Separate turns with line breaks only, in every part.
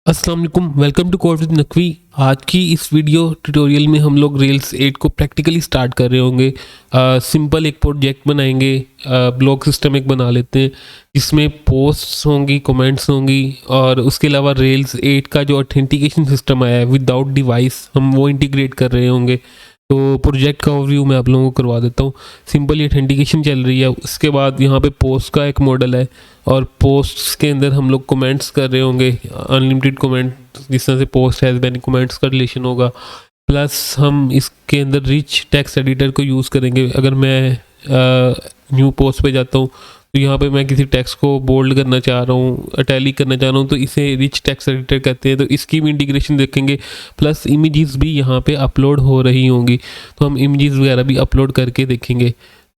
अस्सलाम वालेकुम, welcome to code with Naqvi. आज की इस वीडियो ट्यूटोरियल में हम लोग रेल्स 8 को प्रैक्टिकली स्टार्ट कर रहे होंगे। सिंपल एक प्रोजेक्ट बनाएंगे, ब्लॉक सिस्टम एक बना लेते हैं जिसमें पोस्ट्स होंगी, कमेंट्स होंगी और उसके अलावा रेल्स 8 का जो ऑथेंटिकेशन सिस्टम आया है विदाउट डिवाइस हम वो इंटीग्रेट कर रहे होंगे। तो प्रोजेक्ट का ओवरव्यू मैं आप लोगों को करवा देता हूँ। सिंपल ऑथेंटिकेशन चल रही है, उसके बाद यहाँ पे पोस्ट का एक मॉडल है और पोस्ट्स के अंदर हम लोग कमेंट्स कर रहे होंगे, अनलिमिटेड कमेंट जिस तरह से पोस्ट हैज़ मैनी कमेंट्स का रिलेशन होगा। प्लस हम इसके अंदर रिच टेक्स्ट एडिटर को यूज़ करेंगे। अगर मैं न्यू पोस्ट पे जाता हूँ तो यहाँ पे मैं किसी टेक्स्ट को बोल्ड करना चाह रहा हूँ, इटैलिक करना चाह रहा हूँ, तो इसे रिच टेक्स्ट एडिटर कहते हैं। तो इसकी भी इंटीग्रेशन देखेंगे। प्लस इमेजेस भी यहाँ पे अपलोड हो रही होंगी तो हम इमेजेस वगैरह भी अपलोड करके देखेंगे।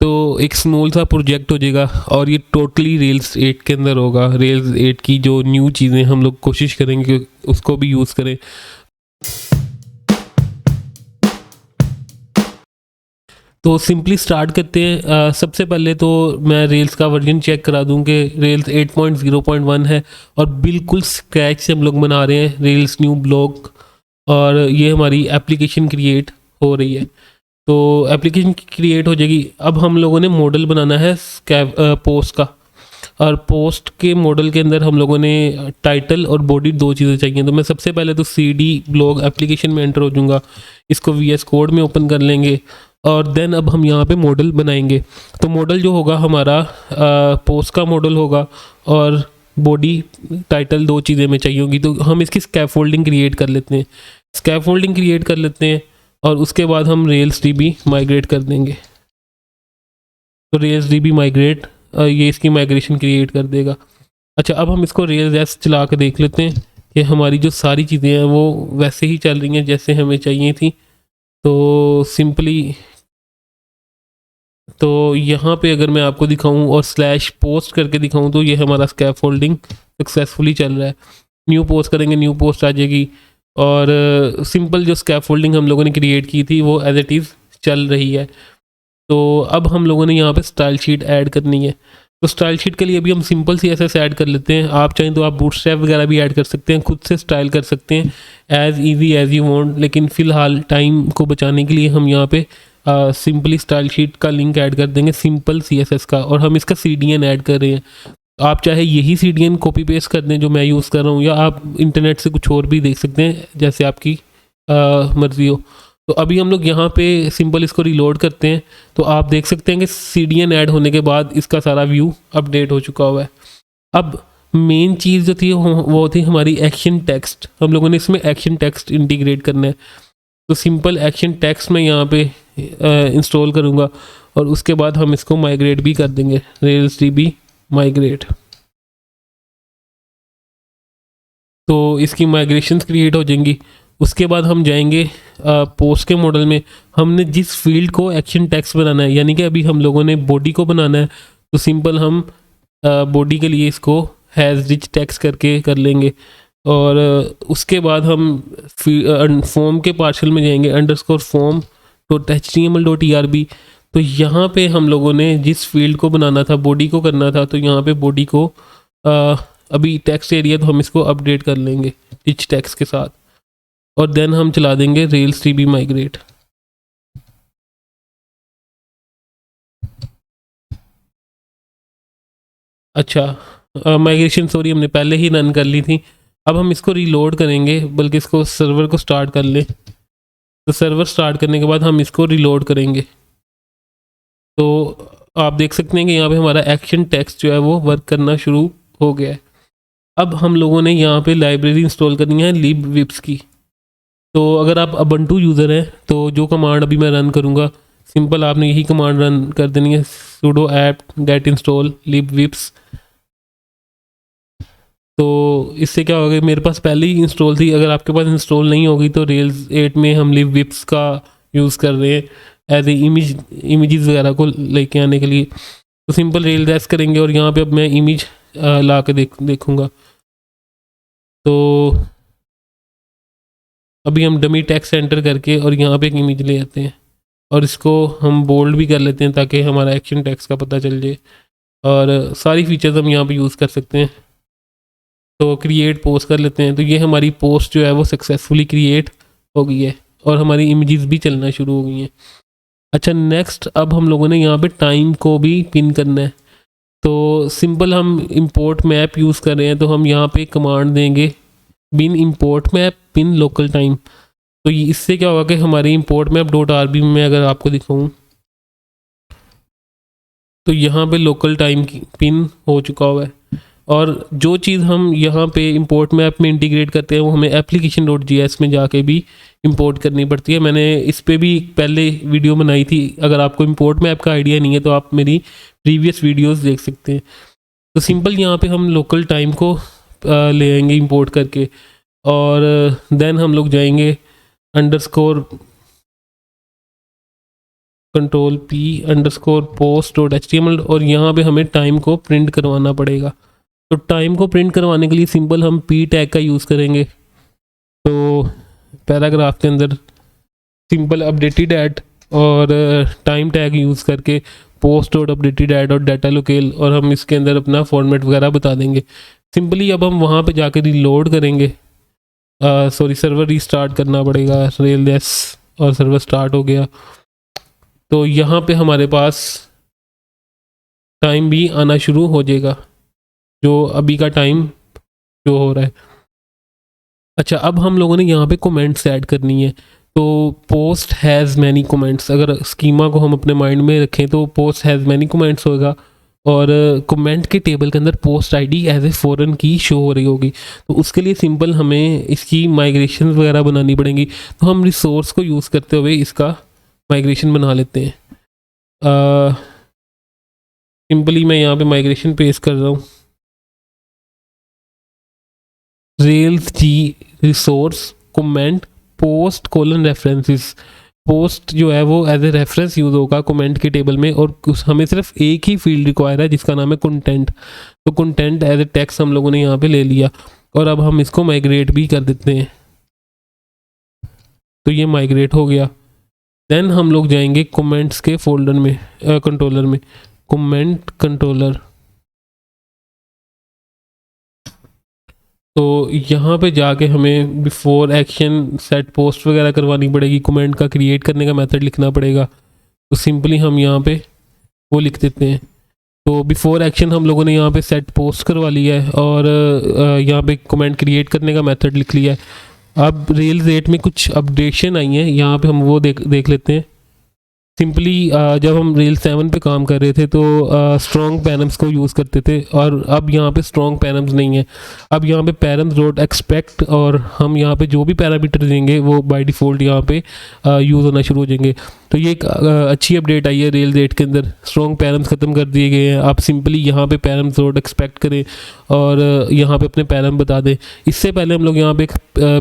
तो एक स्मॉल सा प्रोजेक्ट हो जाएगा और ये टोटली रेल्स 8 के अंदर होगा। रेल्स 8 की जो न्यू चीज़ें हम लोग कोशिश करेंगे कि उसको भी यूज़ करें। तो सिंपली स्टार्ट करते हैं। सबसे पहले तो मैं रेल्स का वर्जन चेक करा दूं कि रेल्स 8.0.1 है और बिल्कुल स्क्रैच से हम लोग बना रहे हैं रेल्स न्यू ब्लॉक। और ये हमारी एप्लीकेशन क्रिएट हो रही है, तो एप्लीकेशन क्रिएट हो जाएगी। अब हम लोगों ने मॉडल बनाना है पोस्ट का, और पोस्ट के मॉडल के अंदर हम लोगों ने टाइटल और बॉडी दो चीज़ें चाहिए। तो मैं सबसे पहले तो सी डी ब्लॉग एप्लीकेशन में एंटर हो जाऊँगा, इसको वी एस कोड में ओपन कर लेंगे और देन अब हम यहाँ पे मॉडल बनाएंगे। तो मॉडल जो होगा हमारा पोस्ट का मॉडल होगा और बॉडी टाइटल दो चीज़ें में चाहिए होगी। तो हम इसकी स्कैफोल्डिंग क्रिएट कर लेते हैं, स्कैफोल्डिंग क्रिएट कर लेते हैं और उसके बाद हम रेल्स डी बी माइग्रेट कर देंगे। तो रेल्स डी बी माइग्रेट, ये इसकी माइग्रेशन क्रिएट कर देगा। अच्छा, अब हम इसको रेल्स एस चला कर देख लेते हैं कि हमारी जो सारी चीज़ें हैं वो वैसे ही चल रही हैं जैसे हमें चाहिए थी। तो सिंपली तो यहाँ पे अगर मैं आपको दिखाऊं और स्लैश पोस्ट करके दिखाऊं तो ये हमारा स्कैफोल्डिंग सक्सेसफुली चल रहा है। न्यू पोस्ट करेंगे, न्यू पोस्ट आ जाएगी और सिंपल जो स्कैफोल्डिंग हम लोगों ने क्रिएट की थी वो एज इट इज़ चल रही है। तो अब हम लोगों ने यहाँ पे स्टाइल शीट ऐड करनी है। तो स्टाइल शीट के लिए अभी हम सिंपल सी एस ऐड कर लेते हैं। आप चाहें तो आप बूटस्ट्रैप वगैरह भी ऐड कर सकते हैं, खुद से स्टाइल कर सकते हैं as easy as you want. लेकिन फ़िलहाल टाइम को बचाने के लिए हम यहाँ पे सिंपली स्टाइल शीट का लिंक ऐड कर देंगे, सिंपल सी एस एस का, और हम इसका सी डी एन ऐड कर रहे हैं। आप चाहे यही C D N copy paste कर दें जो मैं यूज़ कर रहा हूँ, या आप इंटरनेट से कुछ और भी देख सकते हैं जैसे आपकी मर्ज़ी हो। तो अभी हम लोग यहाँ पे सिंपल इसको रिलोड करते हैं तो आप देख सकते हैं कि सी डी एन ऐड होने के बाद इसका सारा व्यू अपडेट हो चुका हुआ है। अब मेन चीज़ जो थी वो थी हमारी एक्शन टेक्स्ट। हम लोगों ने इसमें एक्शन टेक्स्ट इंटीग्रेट करना है। तो सिंपल एक्शन टेक्स्ट मैं यहाँ पे इंस्टॉल करूँगा और उसके बाद हम इसको माइग्रेट भी कर देंगे, रेल्स डी बी माइग्रेट। तो इसकी माइग्रेशन क्रिएट हो जाएंगी। उसके बाद हम जाएंगे पोस्ट के मॉडल में। हमने जिस फील्ड को एक्शन टेक्स्ट बनाना है, यानी कि अभी हम लोगों ने बॉडी को बनाना है, तो सिंपल हम बॉडी के लिए इसको हैज़ रिच टेक्स्ट करके कर लेंगे। और उसके बाद हम फॉर्म के पार्शल में जाएंगे, underscore form dot H T M L dot E R B. तो यहाँ पे हम लोगों ने जिस फील्ड को बनाना था, बॉडी को करना था, तो यहाँ पे बॉडी को अभी टेक्स्ट एरिया तो हम इसको अपडेट कर लेंगे रिच टेक्स्ट के साथ, और देन हम चला देंगे रेल्स डी बी माइग्रेट। अच्छा, माइग्रेशन सॉरी हमने पहले ही रन कर ली थी। अब हम इसको रीलोड करेंगे, बल्कि इसको सर्वर को स्टार्ट कर लें। तो सर्वर स्टार्ट करने के बाद हम इसको रीलोड करेंगे। तो आप देख सकते हैं कि यहाँ पे हमारा एक्शन टेक्स्ट जो है वो वर्क करना शुरू हो गया है। अब हम लोगों ने यहाँ पे लाइब्रेरी इंस्टॉल करनी है लिब विप्स की। तो अगर आप अबंटू यूज़र हैं तो जो कमांड अभी मैं रन करूँगा, सिंपल आपने यही कमांड रन कर देनी है, sudo apt get install libvips। तो इससे क्या होगा, मेरे पास पहले ही इंस्टॉल थी। अगर आपके पास इंस्टॉल नहीं होगी तो रेल्स 8 में हम libvips का यूज़ कर रहे हैं एज ए इमेजेस वगैरह को लेके आने के लिए। तो सिंपल रेल रेस करेंगे और यहाँ पे अब मैं इमेज ला के देखूँगा। तो अभी हम डमी टेक्स्ट एंटर करके और यहाँ पे एक इमेज ले आते हैं और इसको हम बोल्ड भी कर लेते हैं ताकि हमारा एक्शन टेक्स्ट का पता चल जाए। और सारी फीचर्स हम यहाँ पे यूज़ कर सकते हैं। तो क्रिएट पोस्ट कर लेते हैं। तो ये हमारी पोस्ट जो है वो सक्सेसफुली क्रिएट हो गई है और हमारी इमेजेस भी चलना शुरू हो गई हैं। अच्छा, नेक्स्ट अब हम लोगों ने यहाँ पे टाइम को भी पिन करना है। तो सिंपल हम इंपोर्ट मैप यूज़ कर रहे हैं, तो हम यहाँ पे कमांड देंगे bin importmap pin local time. तो इससे क्या होगा कि हमारी इंपोर्ट मैप डॉट आरबी में अगर आपको दिखाऊँ तो यहाँ पे लोकल टाइम की पिन हो चुका हुआ है। और जो चीज़ हम यहाँ पे इंपोर्ट मैप में इंटीग्रेट करते हैं वो हमें एप्लीकेशन डॉट जीएस में जाके भी इंपोर्ट करनी पड़ती है। मैंने इस पे भी पहले वीडियो बनाई थी, अगर आपको इंपोर्ट मैप का आइडिया नहीं है तो आप मेरी प्रीवियस वीडियोस देख सकते हैं। तो सिंपल यहाँ पे हम लोकल टाइम को ले आएंगे इंपोर्ट करके, और देन हम लोग जाएंगे underscore control P underscore post dot HTML, और यहाँ पे हमें टाइम को प्रिंट करवाना पड़ेगा। तो टाइम को प्रिंट करवाने के लिए सिंपल हम पी टैग का यूज़ करेंगे। तो पैराग्राफ के अंदर सिंपल अपडेटेड एट और टाइम टैग यूज़ करके पोस्ट डॉट अपडेटेड एट और डाटा लोकेल, और हम इसके अंदर अपना फॉर्मेट वगैरह बता देंगे। सिंपली अब हम वहाँ पे जाके रिलोड करेंगे, सर्वर रीस्टार्ट करना पड़ेगा रेलनेस, और सर्वर स्टार्ट हो गया। तो यहाँ पे हमारे पास टाइम भी आना शुरू हो जाएगा, जो अभी का टाइम जो हो रहा है। अच्छा, अब हम लोगों ने यहाँ पे कमेंट्स ऐड करनी है। तो पोस्ट हैज़ मैनी कमेंट्स, अगर स्कीमा को हम अपने माइंड में रखें तो पोस्ट हैज़ मैनी कमेंट्स होगा, और कमेंट के टेबल के अंदर post ID as a foreign key show हो रही होगी। तो उसके लिए सिंपल हमें इसकी माइग्रेशन वगैरह बनानी पड़ेंगी। तो हम रिसोर्स को यूज़ करते हुए इसका माइग्रेशन बना लेते हैं। सिंपली मैं यहाँ पे माइग्रेशन पेस्ट कर रहा हूँ, rails G resource comment post colon references. Post जो है वो एज ए रेफरेंस यूज़ होगा कमेंट के टेबल में, और हमें सिर्फ एक ही फील्ड रिक्वायर है जिसका नाम है कंटेंट। तो कंटेंट एज ए टेक्स्ट हम लोगों ने यहाँ पे ले लिया, और अब हम इसको माइग्रेट भी कर देते हैं। तो ये माइग्रेट हो गया। देन हम लोग जाएंगे कमेंट्स के फोल्डर में, कंट्रोलर में, कमेंट कंट्रोलर। तो यहाँ पे जाके हमें बिफोर एक्शन सेट पोस्ट वगैरह करवानी पड़ेगी, कमेंट का क्रिएट करने का मेथड लिखना पड़ेगा। तो सिंपली हम यहाँ पे वो लिख देते हैं। तो बिफोर एक्शन हम लोगों ने यहाँ पे सेट पोस्ट करवा लिया है, और यहाँ पे कमेंट क्रिएट करने का मेथड लिख लिया है। अब रेल्स 8 में कुछ अपडेशन आई हैं, यहाँ पे हम वो देख लेते हैं। सिंपली जब हम रेल 7 पे काम कर रहे थे तो स्ट्रॉन्ग पैरम्स को यूज़ करते थे, और अब यहाँ पे स्ट्रॉन्ग पैरम्स नहीं है। अब यहाँ पे पैरम्स डॉट एक्सपेक्ट, और हम यहाँ पे जो भी पैरामीटर देंगे वो बाय डिफ़ॉल्ट यहाँ पे यूज़ होना शुरू हो जाएंगे। तो ये एक अच्छी अपडेट आई है रेल 8 के अंदर, स्ट्रॉन्ग पैरम्स ख़त्म कर दिए गए हैं। आप सिंपली यहाँ पे पैरम्स डॉट एक्सपेक्ट करें और यहाँ पे अपने पैरम बता दें। इससे पहले हम लोग यहाँ पे एक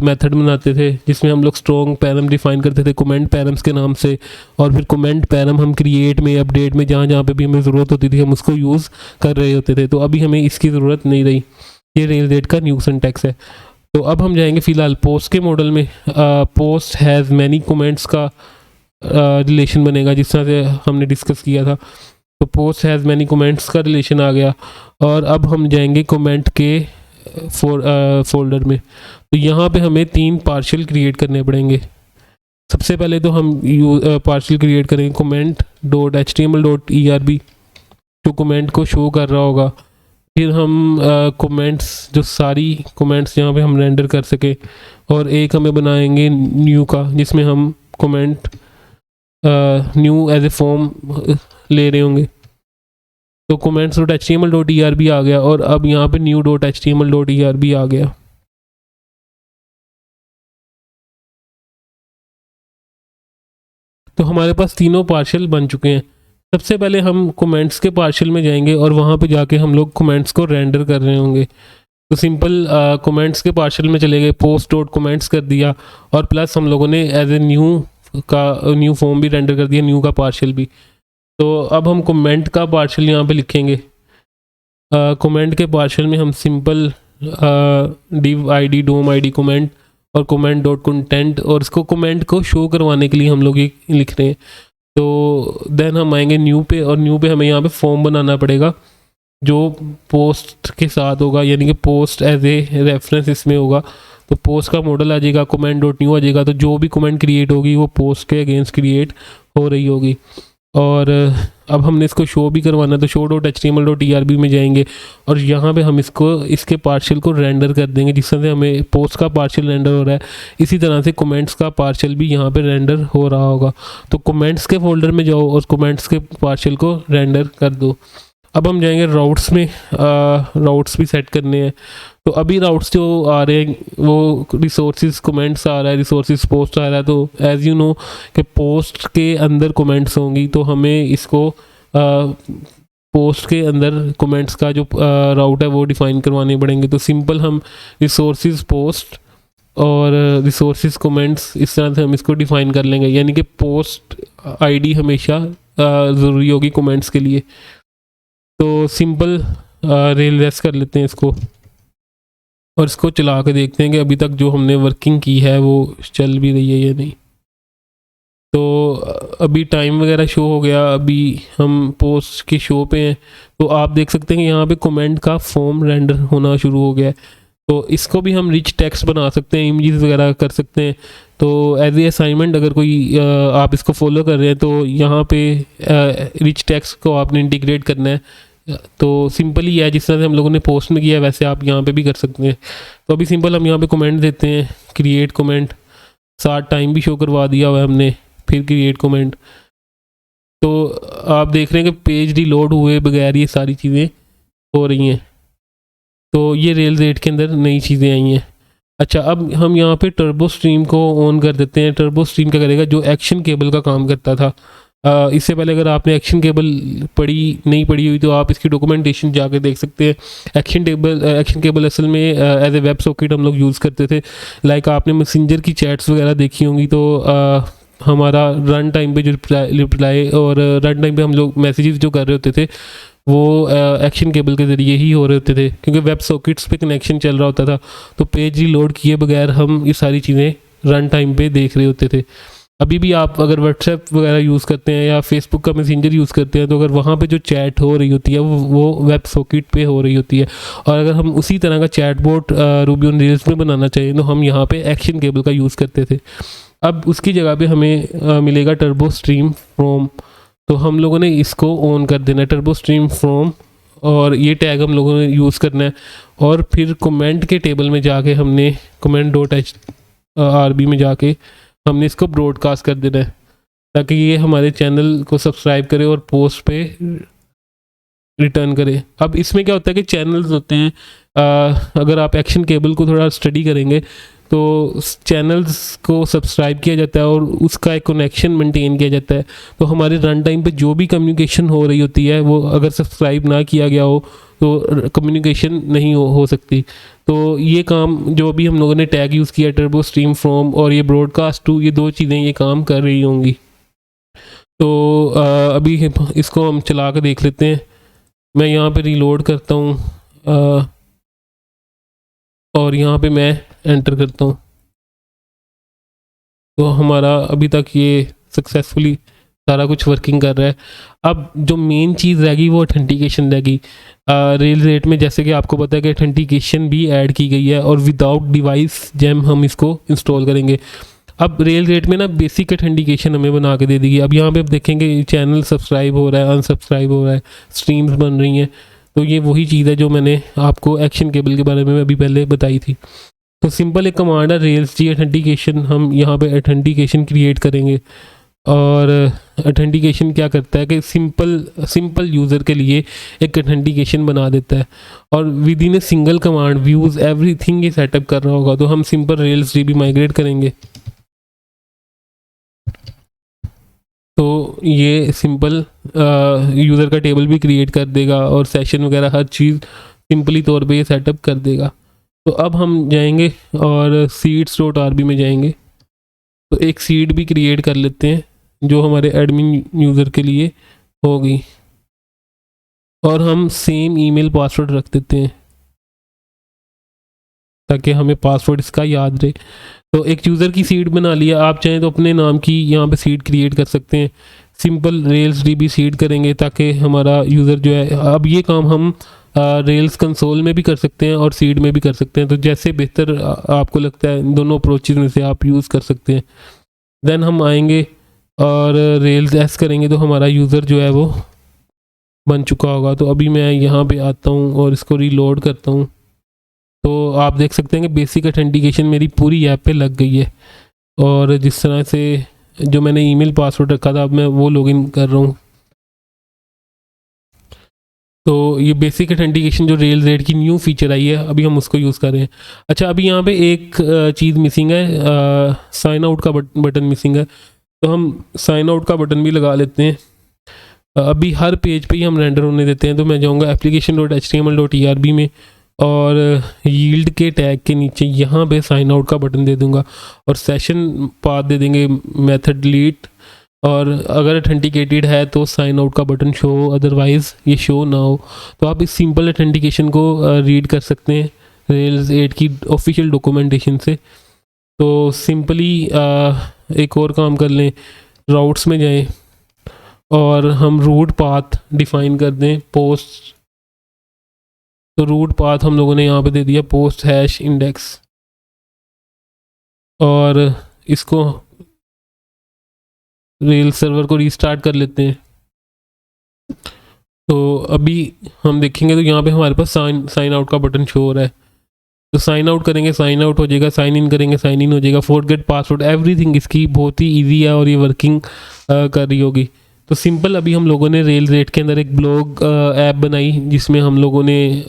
मेथड बनाते थे जिसमें हम लोग स्ट्रॉन्ग पैरम डिफाइन करते थे कमेंट पैरम्स के नाम से, और फिर कमेंट पैरम हम क्रिएट में, अपडेट में, जहाँ पे भी हमें ज़रूरत होती थी हम उसको यूज़ कर रहे होते थे। तो अभी हमें इसकी ज़रूरत नहीं रही। ये रेल 8 का न्यू सिंटैक्स है। तो अब हम जाएंगे फ़िलहाल पोस्ट के मॉडल में। पोस्ट हैज़ मैनी कमेंट्स का रिलेशन बनेगा जिस तरह से हमने डिस्कस किया था। तो पोस्ट हैज़ मैनी कमेंट्स का रिलेशन आ गया, और अब हम जाएंगे कमेंट के फोल्डर में। तो यहाँ पे हमें 3 पार्शियल क्रिएट करने पड़ेंगे। सबसे पहले तो हम पार्शियल क्रिएट करेंगे comment dot HTML dot ERB, जो कमेंट को शो कर रहा होगा। फिर हम कमेंट्स, जो सारी कमेंट्स यहाँ पे हम रेंडर कर सके, और एक हमें बनाएंगे न्यू का जिसमें हम comment new as a form ले रहे होंगे। तो comments dot HTML dot ERB आ गया, और अब यहाँ पे new dot HTML dot ERB आ गया। तो हमारे पास तीनों पार्शियल बन चुके हैं। सबसे पहले हम कमेंट्स के पार्शियल में जाएंगे और वहाँ पे जाके हम लोग कमेंट्स को रेंडर कर रहे होंगे। तो सिंपल कमेंट्स के पार्शियल में चले गए, पोस्ट डॉट कमेंट्स कर दिया, और प्लस हम लोगों ने एज ए न्यू फॉर्म भी रेंडर कर दिया, न्यू का पार्शियल भी। तो अब हम कमेंट का पार्शियल यहाँ पे लिखेंगे। कमेंट के पार्शियल में हम सिंपल div id डोम id कमेंट और कमेंट डॉट कंटेंट, और इसको कमेंट को शो करवाने के लिए हम लोग ये लिख रहे हैं। तो देन हम आएंगे न्यू पे, और न्यू पे हमें यहाँ पे फॉर्म बनाना पड़ेगा जो पोस्ट के साथ होगा, यानी कि पोस्ट एज ए रेफरेंस इसमें होगा, तो पोस्ट का मॉडल आ जाएगा, कमेंट डॉट न्यू आ जाएगा। तो जो भी कमेंट क्रिएट होगी वो पोस्ट के अगेंस्ट क्रिएट हो रही होगी। और अब हमने इसको शो भी करवाना है, तो शो डॉट html.erb में जाएंगे और यहाँ पे हम इसके पार्शियल को रेंडर कर देंगे। जिस तरह से हमें पोस्ट का पार्शियल रेंडर हो रहा है, इसी तरह से कमेंट्स का पार्शियल भी यहाँ पे रेंडर हो रहा होगा। तो कमेंट्स के फोल्डर में जाओ और कमेंट्स के पार्शियल को रेंडर कर दो। अब हम जाएंगे राउट्स में, राउट्स भी सेट करने हैं। तो अभी राउट्स जो आ रहे हैं वो रिसोर्सेज कमेंट्स आ रहा है, रिसोर्सेज पोस्ट आ रहा है। तो एज़ यू नो कि पोस्ट के अंदर कमेंट्स होंगी, तो हमें इसको पोस्ट के अंदर कमेंट्स का जो राउट है वो डिफ़ाइन करवाने पड़ेंगे। तो सिंपल हम रिसोर्सेज पोस्ट और रिसोर्सेज कमेंट्स इस तरह से हम इसको डिफ़ाइन कर लेंगे, यानी कि पोस्ट आईडी हमेशा ज़रूरी होगी कमेंट्स के लिए। तो सिंपल रेल रेस कर लेते हैं इसको और इसको चला के देखते हैं कि अभी तक जो हमने वर्किंग की है वो चल भी रही है या नहीं। तो अभी टाइम वगैरह शो हो गया, अभी हम पोस्ट के शो पे हैं। तो आप देख सकते हैं कि यहाँ पे कमेंट का फॉर्म रेंडर होना शुरू हो गया है। तो इसको भी हम रिच टेक्स्ट बना सकते हैं, इमेजेस वगैरह कर सकते हैं। तो एज ए असाइनमेंट अगर कोई आप इसको फॉलो कर रहे हैं तो यहाँ पे रिच टेक्स्ट को आपने इंटीग्रेट करना है। तो सिंपल ही है, जिस तरह से हम लोगों ने पोस्ट में किया है वैसे आप यहाँ पे भी कर सकते हैं। तो अभी सिंपल हम यहाँ पे कमेंट देते हैं, क्रिएट कमेंट, साथ टाइम भी शो करवा दिया हुआ है हमने, फिर क्रिएट कमेंट। तो आप देख रहे हैं कि पेज रिलोड हुए बगैर ये सारी चीज़ें हो रही हैं। तो ये रेल्स 8 के अंदर नई चीज़ें आई हैं। अच्छा, अब हम यहाँ पे टर्बो स्ट्रीम को ऑन कर देते हैं। टर्बो स्ट्रीम क्या करेगा, जो एक्शन केबल का काम करता था। इससे पहले अगर आपने एक्शन केबल नहीं पढ़ी हुई तो आप इसकी डॉक्यूमेंटेशन जाके देख सकते हैं। एक्शन केबल असल में एज ए वेब सॉकेट हम लोग यूज़ करते थे। लाइक आपने मैसेंजर की चैट्स वगैरह देखी होंगी, तो हमारा रन टाइम पे जो रिप्लाई और रन टाइम पे हम लोग मैसेजेस जो कर रहे होते थे वो एक्शन केबल के ज़रिए ही हो रहे होते थे, क्योंकि वेब सॉकेट्स पे कनेक्शन चल रहा होता था। तो पेज रीलोड किए बगैर हम ये सारी चीज़ें रन टाइम पे देख रहे होते थे। अभी भी आप अगर व्हाट्सएप वगैरह यूज़ करते हैं या फेसबुक का मैसेंजर यूज़ करते हैं, तो अगर वहाँ पे जो चैट हो रही होती है वो वेब सॉकेट पे हो रही होती है। और अगर हम उसी तरह का chat bot Ruby on rails में बनाना चाहिए तो हम यहाँ पे एक्शन केबल का यूज़ करते थे। अब उसकी जगह पे हमें मिलेगा टर्बो स्ट्रीम फ्रॉम। तो हम लोगों ने इसको ऑन कर देना है, टर्बो स्ट्रीम फ्रॉम, और ये टैग हम लोगों ने यूज़ करना है। और फिर कमेंट के टेबल में जाके हमने comment.hrb में जाके हमने इसको ब्रॉडकास्ट कर देना है, ताकि ये हमारे चैनल को सब्सक्राइब करे और पोस्ट पे रिटर्न करे। अब इसमें क्या होता है कि चैनल्स होते हैं, अगर आप एक्शन केबल को थोड़ा स्टडी करेंगे तो चैनल्स को सब्सक्राइब किया जाता है और उसका एक कनेक्शन मेंटेन किया जाता है। तो हमारे रन टाइम पे जो भी कम्युनिकेशन हो रही होती है वो अगर सब्सक्राइब ना किया गया हो तो कम्युनिकेशन नहीं हो सकती। तो ये काम जो भी हम लोगों ने टैग यूज़ किया, टर्बो स्ट्रीम फ्रॉम और ये ब्रॉडकास्ट टू, ये दो चीज़ें ये काम कर रही होंगी। तो अभी इसको हम चला कर देख लेते हैं। मैं यहाँ पे रीलोड करता हूँ और यहाँ पे मैं एंटर करता हूँ। तो हमारा अभी तक ये सक्सेसफुली सारा कुछ वर्किंग कर रहा है। अब जो मेन चीज़ रहेगी वो ऑथेंटिकेशन रहेगी। रेल रेट में जैसे कि आपको पता है कि ऑथेंटिकेशन भी ऐड की गई है और विदाउट डिवाइस जैम हम इसको इंस्टॉल करेंगे। अब रेल रेट में ना बेसिक ऑथेंटिकेशन हमें बना के दे देगी। अब यहाँ पे आप देखेंगे चैनल सब्सक्राइब हो रहा है, अनसब्सक्राइब हो रहा है, स्ट्रीम्स बन रही हैं। तो ये वही चीज़ है जो मैंने आपको एक्शन केबल के बारे में अभी पहले बताई थी। तो सिंपल एक कमांड है रेल्स जी ऑथेंटिकेशन। हम यहाँ पे ऑथेंटिकेशन क्रिएट करेंगे और ऑथेंटिकेशन क्या करता है कि सिंपल यूज़र के लिए एक ऑथेंटिकेशन बना देता है और with in a single command views everything ये सेटअप कर रहा होगा। तो हम सिंपल रेल्स जी भी माइग्रेट करेंगे। तो ये सिंपल यूज़र का टेबल भी क्रिएट कर देगा और सेशन वगैरह हर चीज़ सिंपली तौर पे ये सेटअप कर देगा। तो अब हम जाएंगे और seeds.rb में जाएंगे। तो एक सीड भी क्रिएट कर लेते हैं जो हमारे एडमिन यूज़र के लिए होगी और हम सेम ईमेल पासवर्ड रख देते हैं ताकि हमें पासवर्ड इसका याद रहे। तो एक यूज़र की सीड बना लिया। आप चाहें तो अपने नाम की यहाँ पे सीड क्रिएट कर सकते हैं। सिंपल रेल्स डीबी सीड करेंगे ताकि हमारा यूज़र जो है, अब ये काम हम रेल्स कंसोल में भी कर सकते हैं और सीड में भी कर सकते हैं, तो जैसे बेहतर आपको लगता है दोनों अप्रोचेज में से आप यूज़ कर सकते हैं। देन हम आएंगे और रेल्स एस करेंगे तो हमारा यूज़र जो है वो बन चुका होगा। तो अभी मैं यहाँ पे आता हूँ और इसको रीलोड करता हूँ, तो आप देख सकते हैं कि बेसिक ऑथेंटिकेशन मेरी पूरी ऐप पे लग गई है। और जिस तरह से जो मैंने ईमेल पासवर्ड रखा था, अब मैं वो लॉगिन कर रहा हूँ। तो ये बेसिक ऑथेंटिकेशन जो रेल्स 8 की न्यू फीचर आई है, अभी हम उसको यूज़ कर रहे हैं। अच्छा, अभी यहाँ पे एक चीज़ मिसिंग है, साइन आउट का बटन मिसिंग है, तो हम साइन आउट का बटन भी लगा लेते हैं। अभी हर पेज पे ही हम रेंडर होने देते हैं, तो मैं जाऊँगा application.html.erb में और यील्ड के टैग के नीचे यहाँ पे साइन आउट का बटन दे दूँगा और सेशन पाथ दे देंगे मेथड डिलीट, और अगर ऑथेंटिकेटेड है तो साइन आउट का बटन शो, अदरवाइज़ ये शो ना हो। तो आप इस सिंपल ऑथेंटिकेशन को रीड कर सकते हैं रेल्स 8 की ऑफिशियल डॉक्यूमेंटेशन से। तो सिंपली एक और काम कर लें, राउट्स में जाएं और हम रूट पाथ डिफाइन कर दें पोस्ट। तो रूट पाथ हम लोगों ने यहाँ पे दे दिया पोस्ट हैश इंडेक्स, और इसको रेल सर्वर को रीस्टार्ट कर लेते हैं। तो अभी हम देखेंगे तो यहाँ पे हमारे पास साइन आउट का बटन शो हो रहा है। तो साइन आउट करेंगे, साइन आउट हो जाएगा, साइन इन करेंगे, साइन इन हो जाएगा, फॉरगेट पासवर्ड, एवरीथिंग इसकी बहुत ही इजी है और ये वर्किंग कर रही होगी। तो सिंपल अभी हम लोगों ने रेल्स 8 के अंदर एक ब्लॉग ऐप बनाई जिसमें हम लोगों ने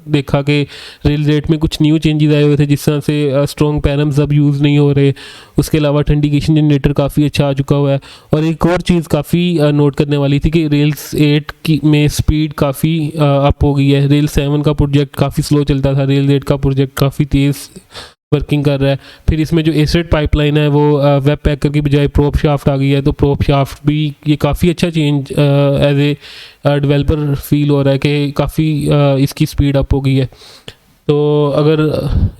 देखा कि रेल्स 8 में कुछ न्यू चेंजेस आए हुए थे, जिस तरह से स्ट्रॉन्ग पैरम्स अब यूज़ नहीं हो रहे। उसके अलावा ऑथेंटिकेशन जनरेटर काफ़ी अच्छा आ चुका हुआ है। और एक और चीज़ काफ़ी नोट करने वाली थी कि रेल्स 8 की में स्पीड काफ़ी अप हो गई है। रेल्स 7 का प्रोजेक्ट काफ़ी स्लो चलता था, रेल्स 8 का प्रोजेक्ट काफ़ी तेज़ वर्किंग कर रहा है। फिर इसमें जो एसेट पाइपलाइन है वो वेब पैकर की बजाय प्रोप शाफ्ट आ गई है, तो प्रोप शाफ्ट भी ये काफ़ी अच्छा change as a developer feel हो रहा है कि काफ़ी इसकी स्पीड अप हो गई है। तो अगर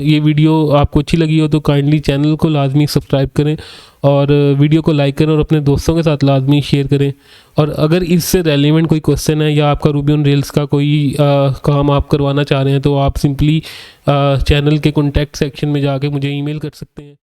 ये वीडियो आपको अच्छी लगी हो तो काइंडली चैनल को लाजमी सब्सक्राइब करें और वीडियो को लाइक करें और अपने दोस्तों के साथ लाजमी शेयर करें। और अगर इससे रेलिवेंट कोई क्वेश्चन है या आपका रूबी ऑन रेल्स का कोई काम आप करवाना चाह रहे हैं तो आप सिंपली चैनल के कॉन्टैक्ट सेक्शन में जाके मुझे ईमेल कर सकते हैं।